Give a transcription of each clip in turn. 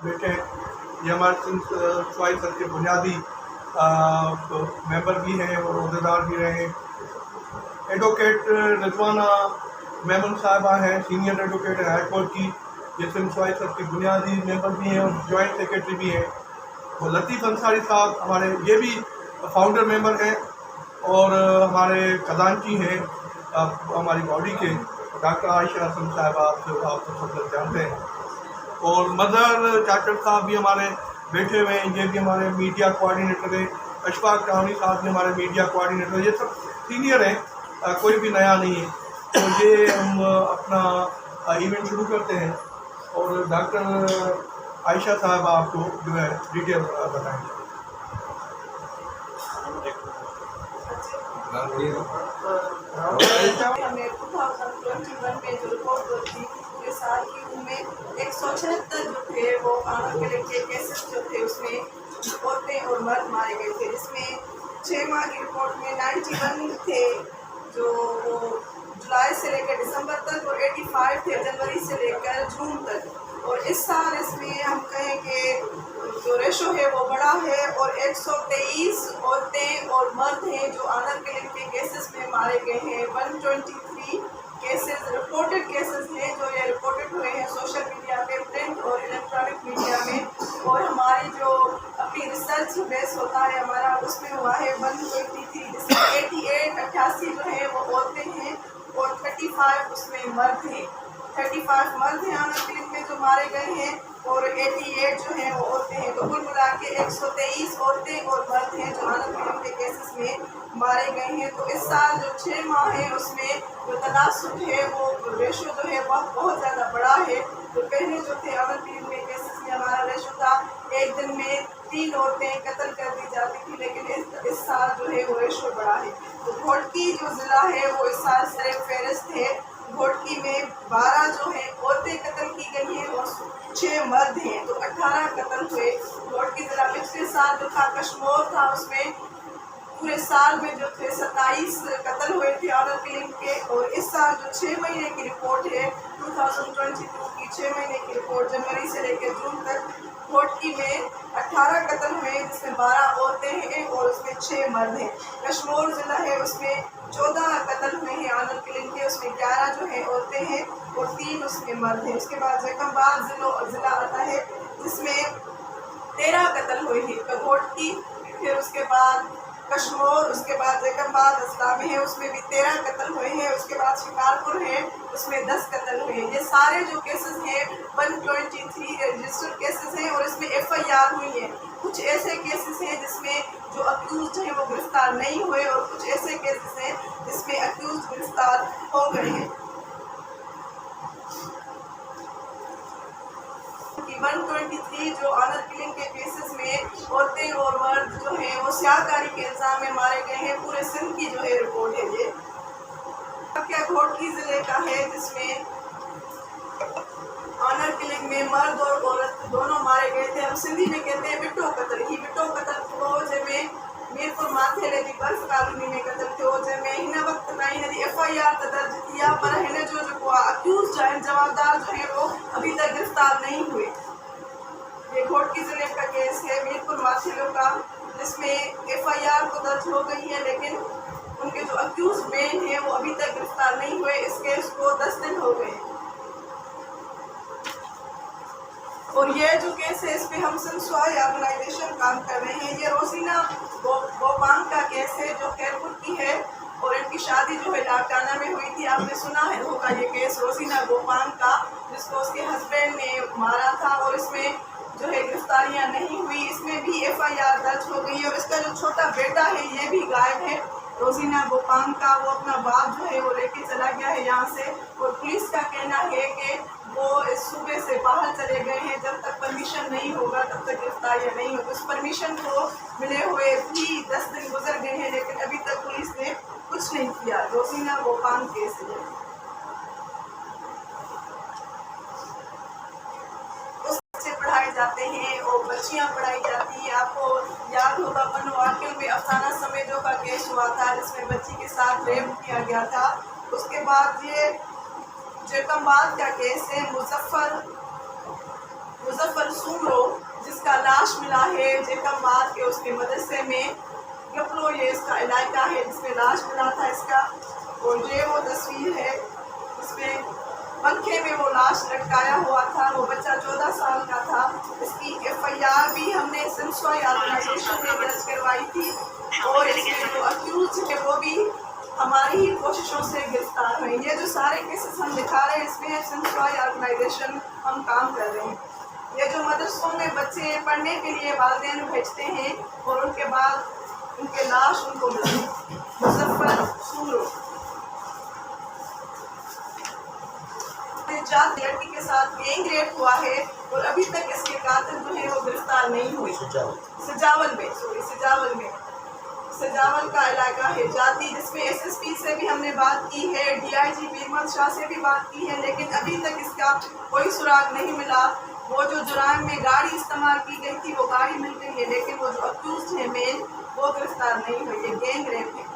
बेटे हैं। ये हमारे सिंध स्वाई सर के बुनियादी मेंबर भी हैं और अहदेदार भी रहे हैं। एडवोकेट रिजवाना मेमन साहिबा हैं, सीनियर एडवोकेट हाई कोर्ट की, ये सिंध स्वाई सर के बुनियादी मेंबर भी हैं और जॉइंट सेक्रेटरी भी हैं। और लतीफ़ अंसारी साहब हमारे ये भी फाउंडर मेंबर हैं। और हमारे खजानची हैं हमारी बॉडी के डॉक्टर आयशा हसन साहिबा, आप तो सब लोग जानते हैं। और मदर चाचर साहब भी हमारे बैठे हुए हैं, ये भी हमारे मीडिया कोऑर्डिनेटर हैं। अशफाक राहनी साहब भी हमारे मीडिया कोऑर्डिनेटर, ये सब सीनियर हैं, कोई भी नया नहीं है। तो ये हम अपना इवेंट शुरू करते हैं और डॉक्टर आयशा साहब आपको जो है डिटेल बताएंगे। हमें 2021 में जो रिपोर्ट थी पूरे साल की, उनमें 176 जो थे वो आनर के केसेस जो थे उसमें औरतें और मर्द मारे गए थे, जिसमें 6 माह की रिपोर्ट में 91 थे जो वो जुलाई से लेकर दिसंबर तक, और 85 थे जनवरी से लेकर जून तक। और इस साल इसमें हम कहें कि जो रेशो है वो बड़ा है और 123 औरतें और मर्द हैं जो आनर किलिंग के केसेस में मारे गए हैं। 123 केसेस रिपोर्टेड केसेस हैं जो ये रिपोर्टेड हुए हैं सोशल मीडिया पे, प्रिंट और इलेक्ट्रॉनिक मीडिया में। और हमारी जो अपनी रिसर्च बेस होता है हमारा, उसमें हुआ है 123, जिसमें 88 जो है वो औरतें हैं और 35 उसमें मर्द हैं। 35 मर्द हैं आनर किलिंग में जो मारे गए हैं और 88 जो हैं वो औरतें हैं। तो कुल मिला के 123 औरतें और मर्द हैं जो आनर किलिंग के केसेस में मारे गए हैं। तो इस साल जो 6 माह है उसमें जो तनासुब है वो रेशो जो है वह बहुत ज़्यादा बड़ा है। तो पहले जो थे आनर किलिंग में केसेस में हमारा रेशो था एक दिन में 3 औरतें कत्ल कर दी जाती थी, लेकिन इस साल जो है वो रेशो बड़ा है। तो घोटकी जो ज़िला है वो इस साल सर फहरिस्त है। घोटकी में 12 जो है औरतें कत्ल की गई हैं और 6 मर्द हैं, तो 18 कत्ल हुए। घोटकी ज़िला पिछले साल जो था कश्मीर था, उसमें पूरे साल में जो थे 27 कत्ल हुए थे आनर किलिंग के। और इस साल जो 6 महीने की रिपोर्ट है 2022 की, 6 महीने की रिपोर्ट जनवरी से लेकर जून तक, घोटकी में 18 कत्ल हुए जिसमें 12 औरतें हैं और उसमें 6 मर्द हैं। कश्मीर ज़िला है उसमें 14 कत्ल हुए हैं आनर किलिंग के, उसमें 11 जो है औरतें हैं और 3 उसमें मर्द हैं। उसके बाद जैकम्बाद ज़िला आता है जिसमें 13 कत्ल हुए हैं घोटकी, फिर उसके बाद कश्मीर, उसके बाद जैकम्बाद इस्लामी है उसमें भी 13 कत्ल हुए हैं। उसके बाद शिकारपुर है उसमें 10 कत्ल हुए हैं। ये सारे जो केसेस हैं 123 रजिस्टर्ड केसेस हैं और इसमें FIR हुई है। कुछ ऐसे केसेस हैं जिसमें जो अक्यूज हैं वो गिरफ्तार नहीं हुए और कुछ ऐसे केसेस हैं जिसमें अक्यूज गिरफ्तार हो गए हैं। 123 जो आनर किलिंग के केसेस में औरतें और मर्द जो हैं वो स्याहकारी के इल्ज़ाम में मारे गए हैं। पूरे सिंध की जो है रिपोर्ट है ये। क्या घोटकी ज़िले का है जिसमें आनर किलिंग में मर्द और औरत दोनों मारे गए थे। हम सिंधी में कहते हैं बिटो कतल ही, बिटो कतल थियो जंहिंमें मीरपुर माथेले जी बर्फ कॉलोनी में कतल थियो, जंहिंमें हिन वक्त ताईं हिन जी FIR त दर्ज थी आहे, पर हिन जो जेको आहे अक्यूज़ जो आहिनि जवाबदार जो है वो अभी तक गिरफ्तार नहीं हुए। ये घोटकी ज़िले का केस है मीरपुर माथेलो का, जिसमें FIR तो दर्ज हो गई है लेकिन उनके जो अक्यूज़ मेन हैं वो अभी तक गिरफ्तार नहीं हुए। इस केस को 10 दिन हो गए। और ये जो केस है इस पे हम सिंध स्वाई ऑर्गेनाइजेशन काम कर रहे हैं। ये रोजीना बोपांग का केस है जो खैरपुर की है और इनकी शादी जो है लाटाना में हुई थी। आपने सुना है होगा ये केस रोजीना बोपांग का, जिसको उसके हस्बैंड ने मारा था और इसमें जो है गिरफ्तारियां नहीं हुई। इसमें भी FIR दर्ज हो गई है और इसका जो छोटा बेटा है ये भी गायब है रोजीना बोपांग का। वो अपना बाप जो है वो लेके चला गया है यहाँ से और पुलिस का कहना है कि वो इस सूबे से बाहर चले गए हैं। जब तक परमिशन नहीं होगा तब तक गिरफ्तारियाँ नहीं होगी। उस परमिशन को मिले हुए भी 10 दिन गुजर गए हैं लेकिन अभी तक पुलिस ने कुछ नहीं किया। रोजीना बोपांग केस है। बच्चे पढ़ाए जाते हैं और बच्चियां पढ़ाई जाती हैं। आपको याद होगा बनो वाकिल में अफसाना समेदो का केस हुआ था जिसमें बच्ची के साथ रेप किया गया था। उसके बाद ये जैकम्बाद का केस है, मुजफ्फर मुजफ्फर सूमरो जिसका लाश मिला है जेकमबाद के उसके मदरसे में गपलो, ये इसका इलाका है जिसमें लाश मिला था इसका। और ये वो तस्वीर है इसमें पंखे में वो लाश लटकाया हुआ था। वो बच्चा 14 साल का था। इसकी FIR भी हमने सिंसवाई ऑर्गेनाइजेशन में दर्ज करवाई थी और इसमें जो अक्यूज है वो भी हमारी ही कोशिशों से गिरफ्तार हुए। ये जो सारे केसेस हम दिखा रहे हैं इसमें सिंसवाई ऑर्गेनाइजेशन हम काम कर रहे हैं। ये जो मदरसों में बच्चे पढ़ने के लिए वालिदैन भेजते हैं और उनके बाद उनके लाश उनको मिलते हैं। मुजफ्फर सूमरो लड़की के साथ गैंग रेप हुआ है और अभी तक इसके कातिल जो है वो गिरफ्तार नहीं हुए। सजावल का इलाका है जाति, जिसमें SSP से भी हमने बात की है, DIG बीरमल शाह से भी बात की है, लेकिन अभी तक इसका कोई सुराग नहीं मिला। वो जो जुरान में गाड़ी इस्तेमाल की गई थी वो गाड़ी मिल गई है, लेकिन वो जो अक्यूज है मेन वो गिरफ्तार नहीं हुई है। गैंग रेप है।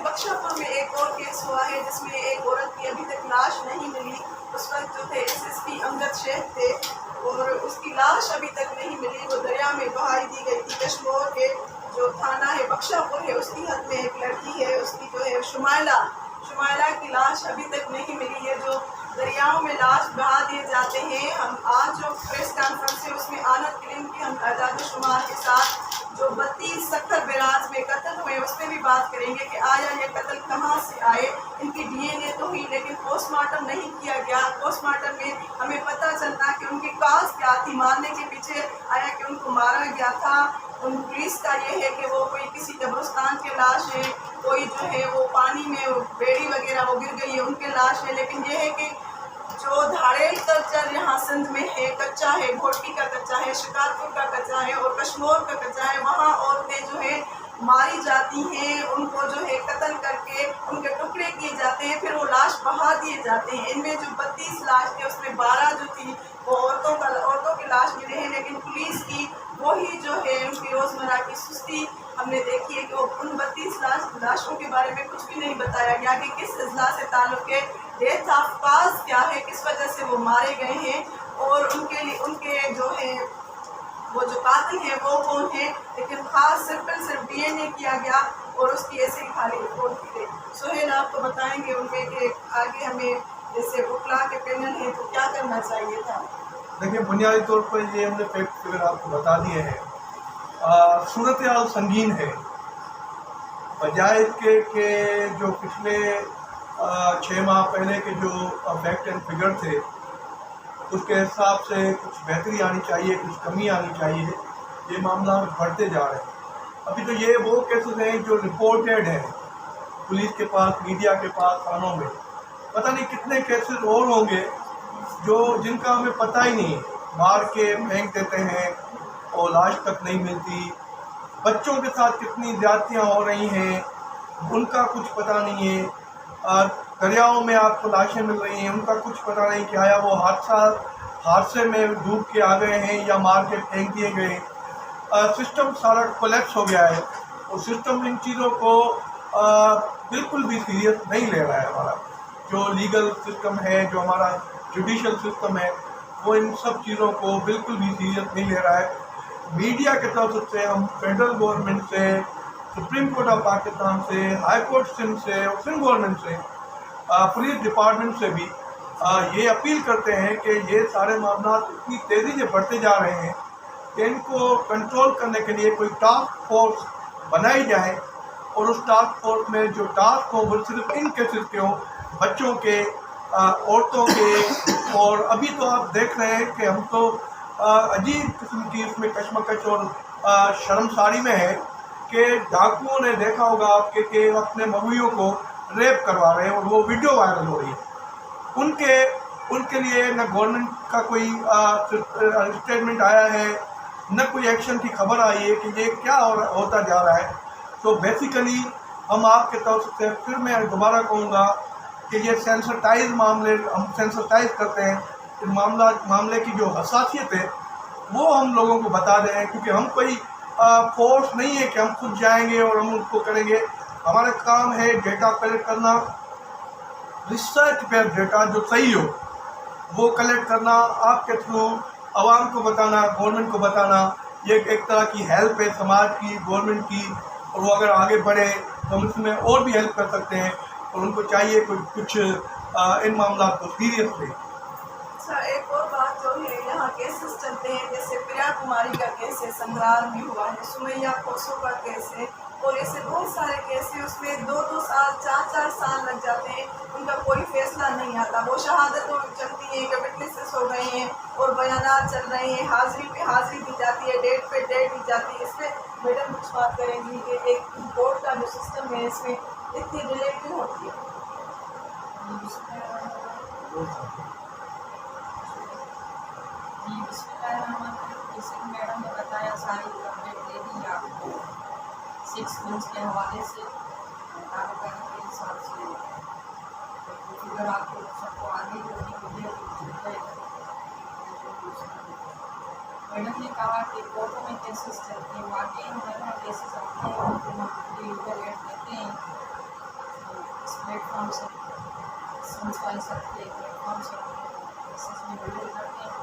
बख्शापुर में एक और केस हुआ है जिसमें एक औरत की अभी तक लाश नहीं मिली। उस वक्त जो थे SSP अमजद शेख थे और उसकी लाश अभी तक नहीं मिली। वो दरिया में बहाई दी गई थी। कश्मीर के जो थाना है बख्शापुर है उसकी हद में एक लड़की है, उसकी जो है शुमाइला की लाश अभी तक नहीं मिली है। जो दरियाओं में लाश बहा दिए जाते हैं, हम आज जो प्रेस कॉन्फ्रेंस है उसमें आनत किलिंग की हम आजाद शुमार के साथ जो 32 सख्तर बिराज में कत्ल हुए उस पर भी बात करेंगे कि आया ये कत्ल कहाँ से आए। इनकी DNA तो हुई लेकिन पोस्टमार्टम नहीं किया गया। पोस्टमार्टम में हमें पता चलता कि उनकी काज क्या थी, मारने के पीछे आया कि उनको मारा गया था। उन पुलिस का ये है कि वो कोई किसी कब्रिस्तान के लाश है, कोई जो है वो पानी में बेड़ी वगैरह वो गिर गई है उनके लाश है। लेकिन ये है कि जो धाड़ेल कल्चर यहाँ सिंध में है, कच्चा है, घोटी का कच्चा है, शिकारपुर का कच्चा है और कश्मीर का कच्चा है, वहाँ औरतें जो है मारी जाती हैं, उनको जो है कत्ल करके उनके टुकड़े किए जाते हैं, फिर वो लाश बहा दिए जाते हैं। इनमें जो 32 लाश थे उसमें 12 जो थी वो औरतों की लाश मिले हैं, लेकिन पुलिस की वही जो है उनकी रोज़मर्रा की सुस्ती हमने देखी है कि वो उन 32 लाशों के बारे में कुछ भी नहीं बताया गया कि किस अजला से ताल्लुक़ है, डेथ ऑफ काज क्या है, किस वजह से वो मारे गए हैं और उनके जो है वो जो कातिल है वो कौन है। लेकिन खास सिर्फ DNA किया गया और उसकी ऐसे खाली रिपोर्ट की गई। सोहेल आपको बताएंगे उनमें कि आगे हमें जैसे बुकला के पैनल है तो क्या करना चाहिए था। देखिए, बुनियादी तौर पर ये हमने फैक्ट फिगर आपको बता दिए हैं। सूरत हाल संगीन है, बजाय इसके कि जो पिछले 6 माह पहले के जो फैक्ट एंड फिगर थे उसके हिसाब से कुछ बेहतरी आनी चाहिए, कुछ कमी आनी चाहिए। ये मामला बढ़ते जा रहे हैं। अभी तो ये वो केसेस हैं जो रिपोर्टेड हैं पुलिस के पास, मीडिया के पास, थानों में। पता नहीं कितने केसेस और होंगे जिनका हमें पता ही नहीं। मार के फेंक देते हैं और लाश तक नहीं मिलती। बच्चों के साथ कितनी ज़्यादतियाँ हो रही हैं उनका कुछ पता नहीं है। दरियाओं में आपको लाशें मिल रही हैं, उनका कुछ पता नहीं कि आया वो हादसे में डूब के आ गए हैं या मार के फेंक दिए गए। सिस्टम सारा कोलैप्स हो गया है और सिस्टम इन चीज़ों को बिल्कुल भी सीरियस नहीं ले रहा है। हमारा जो लीगल सिस्टम है, जो हमारा जुडिशल सिस्टम है, वो इन सब चीज़ों को बिल्कुल भी सीरियस नहीं ले रहा है। मीडिया के तरफ से हम फेडरल गवर्नमेंट से, सुप्रीम कोर्ट ऑफ पाकिस्तान से, हाई कोर्ट सिंध से और सिंध गवर्नमेंट से, पुलिस डिपार्टमेंट से भी ये अपील करते हैं कि ये सारे मामला इतनी तेज़ी से बढ़ते जा रहे हैं कि इनको कंट्रोल करने के लिए कोई टास्क फोर्स बनाई जाए और उस टास्क फोर्स में जो टास्क हो वो सिर्फ इन केसेस के हों, बच्चों के, औरतों के। और अभी तो आप देख रहे हैं कि हम तो अजीब किस्म की इसमें कश्मकश और शर्मसारी में है कि डाकुओं ने देखा होगा आपके कि अपने महुइयों को रेप करवा रहे हैं और वो वीडियो वायरल हो रही है। उनके लिए न गवर्नमेंट का कोई स्टेटमेंट आया है, न कोई एक्शन की खबर आई है कि ये क्या होता जा रहा है। तो बेसिकली हम आपके तरफ से फिर मैं दोबारा कहूँगा कि ये हम सेंसिटाइज करते हैं। इस मामले की जो हसासियत है वो हम लोगों को बता दें, क्योंकि हम कोई फोर्स नहीं है कि हम खुद जाएंगे और हम उसको करेंगे। हमारा काम है डेटा कलेक्ट करना, रिसर्च पे डेटा जो सही हो वो कलेक्ट करना, आपके थ्रू आवाम को बताना, गवर्नमेंट को बताना। ये एक तरह की हेल्प है समाज की, गवर्नमेंट की, और वो अगर आगे बढ़े तो हम इसमें और भी हेल्प कर सकते हैं। और उनको चाहिए कुछ इन मामला को सीरियस लें। अच्छा, एक और बात जो है, यहाँ केसेस चलते हैं, जैसे प्रिया कुमारी का केस है, संग्राल में हुआ है, सुमैया खोसो का केस है, और ऐसे बहुत सारे केस हैं, उसमें 2-2 साल 4-4 साल लग जाते हैं, उनका कोई फैसला नहीं आता। वो शहादतों चलती हैं कि विटनेसेस हो गए हैं और बयानात चल रहे हैं, हाजिरी पे हाजिरी दी जाती है, डेट पे डेट दी जाती है। इसमें मैडम कुछ बात करेंगी कि एक कोर्ट का जो सिस्टम है इसमें इतनी डिले क्यों होती है? जैसे मैडम ने बताया, सारी अपडेट दे दी आपको 6 मंथ्स के हवाले से, कार्यकारी के हिसाब से फिगर आपको सबको आगे मैडम ने कहा कि कोर्टों में केसेस चलते हैं, वाकई हमारे यहाँ केसेस आते हैं और लीगल एड देते हैं इस प्लेटफॉर्म से, संस्थाएं सबके प्लेटफॉर्म से केसेस में वीडियो करते हैं।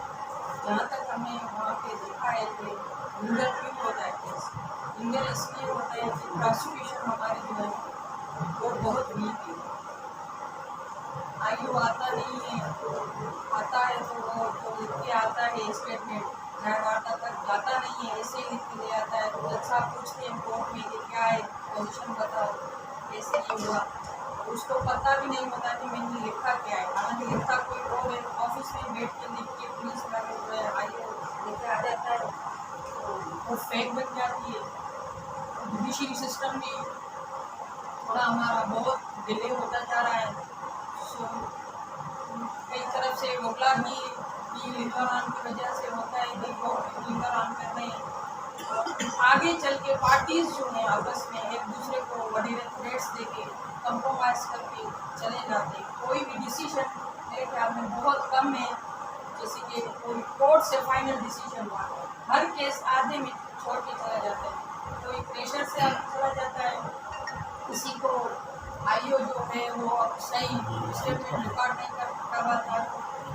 जहाँ तक हमें वहाँ पे देखा है कि लीगल क्यों होता है केस, लीगल इसलिए होता है कि प्रोसिक्यूशन हमारी जो है वो बहुत वीक है, आयु आता नहीं है, आता है तो वो जो लिख के आता है स्टेटमेंट न्यायवार्ता तक जाता नहीं है, ऐसे ही लिख के ले आता है। तो जज साहब पूछते हैं कोर्ट में कि क्या है पोजीशन बताओ, कैसे ये हुआ, उसको पता भी नहीं होता कि मैंने लिखा क्या है, हालांकि लिखा कोई और है, ऑफिस में बैठ के लिख के पुलिस वाले जो है आइए लेके आ जाता है, तो फेक बन जाती है। जुडिशरी सिस्टम में थोड़ा हमारा बहुत डिले होता जा रहा है। सो कई तरफ से वकला भी लीगल आन की वजह से होता है, देखो लीगल आन कर रहे हैं, आगे चल के पार्टीज जो हैं आपस में एक दूसरे को वडीरे थ्रेट्स देके कंप्रोमाइज़ करके चले जाते हैं। कोई भी डिसीजन मेरे ख्याल में बहुत कम है, जैसे कि कोई कोर्ट से फाइनल डिसीजन हुआ, हर केस आधे में छोड़ के चला जाता है, कोई प्रेशर से चला जाता है, किसी को आईओ जो है वो सही स्टेटमेंट रिकॉर्ड नहीं कर पाता,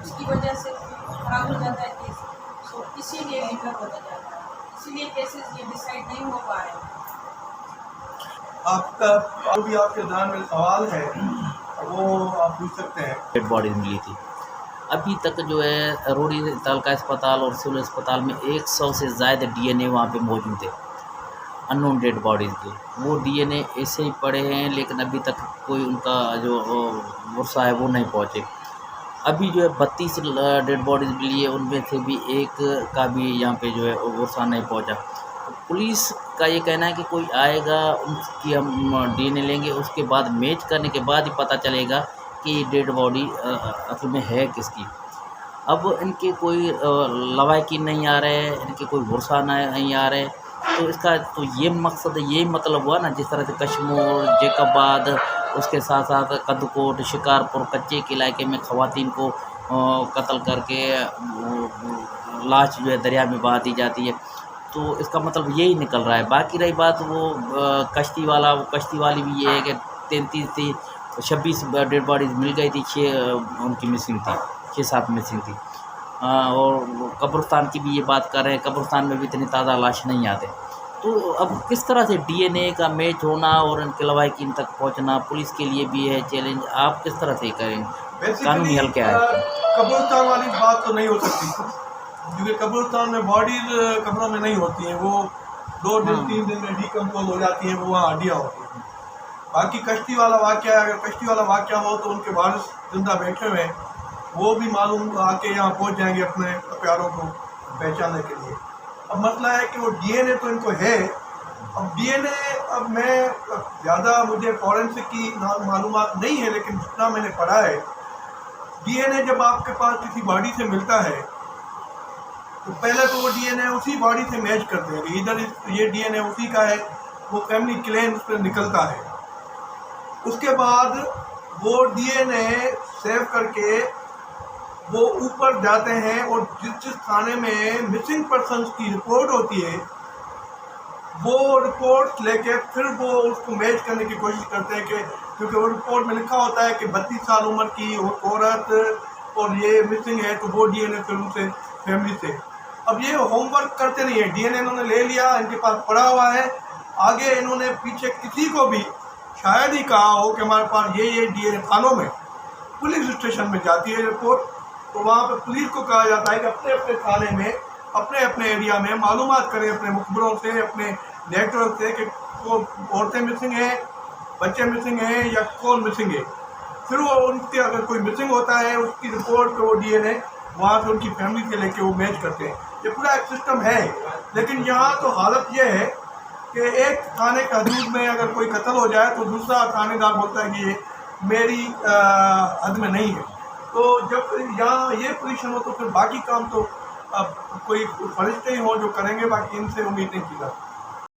उसकी वजह से खराब हो जाता है केस। सो इसीलिए लीगल होता जाता है, इसीलिए केसेस ये डिसाइड नहीं हो पा रहे। आपका जो भी आपके ध्यान में सवाल है वो आप पूछ सकते हैं। डेड बॉडीज मिली थी अभी तक जो है रोडी तालका अस्पताल और सिविल अस्पताल में 100 से ज़्यादा डीएनए वहाँ पे मौजूद है अननोन डेड बॉडीज़ के। वो डीएनए ऐसे ही पड़े हैं, लेकिन अभी तक कोई उनका जो वर्षा है वो नहीं पहुँचे। अभी जो है 32 डेड बॉडीज़ मिली है, उनमें से भी एक का भी यहाँ पे जो है वर्षा नहीं पहुँचा। तो पुलिस का ये कहना है कि कोई आएगा, उनकी हम डीएनए लेंगे, उसके बाद मैच करने के बाद ही पता चलेगा कि डेड बॉडी असल में है किसकी। अब इनके कोई लवाकिन नहीं आ रहे, इनके कोई वर्षा नहीं आ रहे, तो इसका तो ये मकसद, ये मतलब हुआ ना, जिस तरह से कश्मीर, जैकबाद, उसके साथ साथ कदकोट, शिकारपुर, कच्चे के इलाके में ख़वातीन को कत्ल करके लाश जो है दरिया में बहा दी जाती है, तो इसका मतलब यही निकल रहा है। बाकी रही बात वो कश्ती वाला, वो कश्ती वाली भी ये है कि 33 थी, 26 डेड बॉडीज़ मिल गई थी, 6 उनकी मिसिंग थी, 6-7 मिसिंग थी। और कब्रिस्तान की भी ये बात कर रहे हैं, कब्रिस्तान में भी इतनी ताज़ा लाश नहीं आते। तो अब किस तरह से डीएनए का मैच होना और इनके लवाकिन तक पहुंचना पुलिस के लिए भी है चैलेंज। आप किस तरह से करेंगे, कानूनी हल क्या है? कब्रिस्तान वाली बात तो नहीं हो सकती, क्योंकि कब्रिस्तान में बॉडीज कब्रों में नहीं होती हैं, वो 2 दिन 3 दिन में डिकम्पोज हो जाती हैं, वो वहाँ हड्डियाँ होती हैं। बाकी कश्ती वाला वाक़या, अगर कश्ती वाला वाक़या हो तो उनके वारिस जिंदा बैठे हुए हैं, वो भी मालूम आके यहाँ पहुँच जाएंगे अपने प्यारों को पहचानने के लिए। अब मसला है कि वो डीएनए तो इनको है। अब डीएनए, अब मैं ज़्यादा मुझे फॉरेंसिक की मालूमात नहीं है, लेकिन जितना मैंने पढ़ा है, डीएनए जब आपके पास किसी बॉडी से मिलता है तो पहले तो वो डीएनए उसी बॉडी से मैच करते हैं कि इधर ये डीएनए उसी का है, वो फैमिली क्लेम उस पर निकलता है। उसके बाद वो डीएनए सेव करके वो ऊपर जाते हैं और जिस थाने में मिसिंग पर्सन्स की रिपोर्ट होती है वो रिपोर्ट लेके फिर वो उसको मैच करने की कोशिश करते हैं कि क्योंकि वो रिपोर्ट में लिखा होता है कि 32 साल उम्र की औरत और ये मिसिंग है, तो वो डीएनए फिर उनसे फैमिली से। अब ये होमवर्क करते नहीं है, डीएनए इन्होंने ले लिया, इनके पास पड़ा हुआ है, आगे इन्होंने पीछे किसी को भी शायद ही कहा हो कि हमारे पास ये डीएनए थानों में पुलिस स्टेशन में जाती है रिपोर्ट, तो वहाँ पे पुलिस को कहा जाता है कि अपने अपने थाने में अपने अपने एरिया में मालूमात करें अपने मुखबरों से, अपने नेटवर्क से कि वो औरतें मिसिंग हैं, बच्चे मिसिंग हैं या कौन मिसिंग है। फिर वो उनके अगर कोई मिसिंग होता है उसकी रिपोर्ट पे वो डीएनए वहाँ से उनकी फैमिली से लेके वो मैच करते हैं। ये पूरा एक सिस्टम है, लेकिन यहाँ तो हालत ये है कि एक थाने के हदूद में अगर कोई कत्ल हो जाए तो दूसरा थानेदार बोलता है कि ये मेरी हद में नहीं है। तो जब यहाँ ये पोजीशन हो तो फिर बाकी काम तो अब कोई फरिश्ते ही हो जो करेंगे, बाकी इनसे उम्मीद नहीं की जाती।